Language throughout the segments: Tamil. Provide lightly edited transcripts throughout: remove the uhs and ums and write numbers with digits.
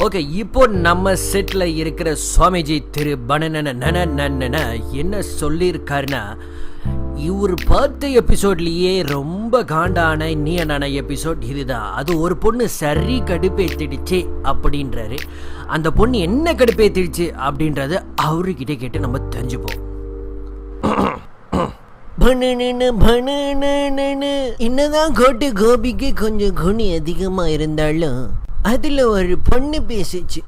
ஓகே, இப்போ நம்ம செட்ல இருக்கிற சுவாமிஜி திரு பனன என்ன சொல்லியிருக்காருன்னா, இவர் பார்த்த எபிசோட்லயே ரொம்ப காண்டான நீனான எபிசோட் இதுதான். அது ஒரு பொண்ணு சரி கடுப்பேத்திடுச்சு அப்படின்றாரு. அந்த பொண்ணு என்ன கடுப்பேத்திடுச்சு அப்படின்றத அவர்கிட்ட கேட்டு நம்ம தெரிஞ்சுப்போம். என்னதான் கோட்டை கோபிக்கு கொஞ்சம் குணி அதிகமா இருந்தாலும் அதுல ஒரு பொண்ணு பேசிச்சு.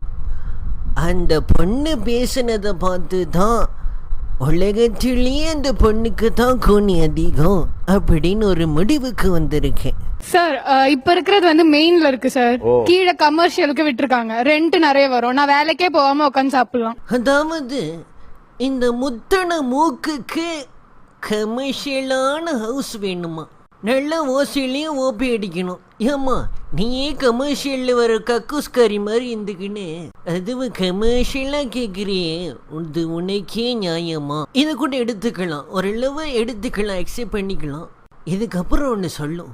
அந்த பொண்ணு பேசினதை பார்த்து தான் உலகத்திலேயே அந்த பொண்ணுக்கு தான் குணி அதிகம் அப்படின்னு ஒரு முடிவுக்கு வந்திருக்கேன். சார் இப்ப இருக்கிறது வந்து மெயின்ல இருக்கு சார். கீழே கமர்ஷியலுக்கு விட்டுருக்காங்க. ரெண்ட் நிறைய வரும். நான் வேலைக்கே போகாம உட்காந்து சாப்பிடலாம். அதாவது இந்த முத்தன மூக்குக்கு கமர்ஷியலான ஹவுஸ் வேணுமா? நல்ல ஓசிலையும் ஓபி அடிக்கணும். ஏமா நீயே கமர்ஷியல்ல வர கக்கூஸ்காரி மாதிரி இருந்துக்குன்னு அதுவும் கமர்ஷியலா கேக்குறியே, இது உனக்கே நியாயமா? இதை கூட எடுத்துக்கலாம், ஓரளவு எடுத்துக்கலாம், அக்செப்ட் பண்ணிக்கலாம். இதுக்கப்புறம் ஒன்று சொல்லும்,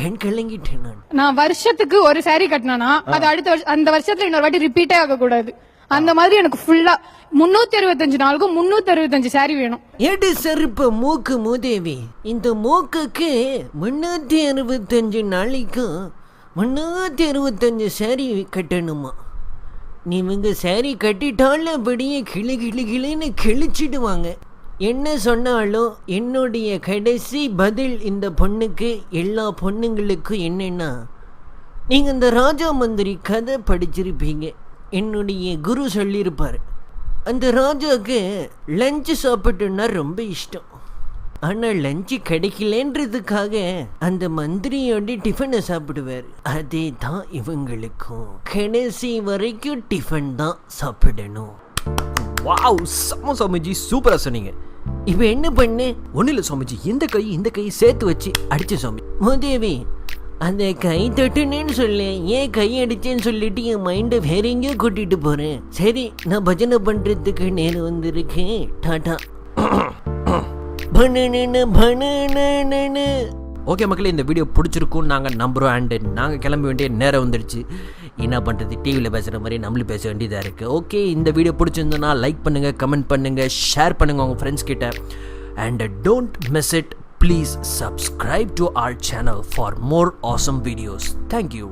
கண் கலங்கிட்டேன். நான் வருஷத்துக்கு ஒரு சாரி கட்டினா அது அடுத்த அந்த வருஷத்துல இன்னொரு வாட்டி ரிப்பீட்டே ஆக கூடாது. அந்த மாதிரி எனக்கு ஃபுல்லா 365 நாளுக்கும் 365 சாரி வேணும். எடு செருப்பு மூக்கு மூதேவி. இந்த மூக்குக்கு 365 நாளைக்கும் 365 சாரி கட்டணுமா? நீங்க சாரி கட்டிட்டாலும் அப்படியே கிளின்னு கிழிச்சிடுவாங்க. என்ன சொன்னாலும் என்னுடைய கடைசி பதில் இந்த பொண்ணுக்கு, எல்லா பொண்ணுங்களுக்கும் என்னன்னா, நீங்க இந்த ராஜா மந்திரி கதை படிச்சிருப்பீங்க. என்னுடைய குரு சொல்லியிருப்பார், அந்த ராஜாவுக்கு லஞ்சு சாப்பிட்டுன்னா ரொம்ப இஷ்டம். ஆனால் லஞ்சு கிடைக்கலன்றதுக்காக அந்த மந்திரியோட டிஃபனை சாப்பிடுவார். அதே தான் இவங்களுக்கும், கடைசி வரைக்கும் டிஃபன் தான் சாப்பிடணும். வாவ், சம சுவாமிஜி, சூப்பரா சொன்னீங்க. இப்போ என்ன பண்ணு? ஒன்றும் இல்லை சுவாமிஜி, இந்த கை சேர்த்து வச்சு அடிச்சு சுவாமி. மோதேவி, அந்த கை தட்டுனேன்னு சொல்ல, ஏன் கை அடிச்சேன்னு சொல்லிட்டு என் மைண்டை வேற எங்கேயோ கூட்டிட்டு போறேன். சரி, நான் பஜனை பண்றதுக்கு நேரம் வந்திருக்கேன். டாடா. ஓகே மக்களே, இந்த வீடியோ பிடிச்சிருக்கும் நாங்கள் நம்புகிறோம். அண்டு நாங்கள் கிளம்ப வேண்டிய நேரம் வந்துடுச்சு. என்ன பண்ணுறது, டிவியில் பேசுகிற மாதிரி நம்மளும் பேச வேண்டியதாக இருக்குது. ஓகே, இந்த வீடியோ பிடிச்சிருந்தோன்னா லைக் பண்ணுங்கள், கமெண்ட் பண்ணுங்கள், ஷேர் பண்ணுங்கள் உங்கள் ஃப்ரெண்ட்ஸ் கிட்ட. And don't miss it. Please subscribe to our channel for more awesome videos. Thank you.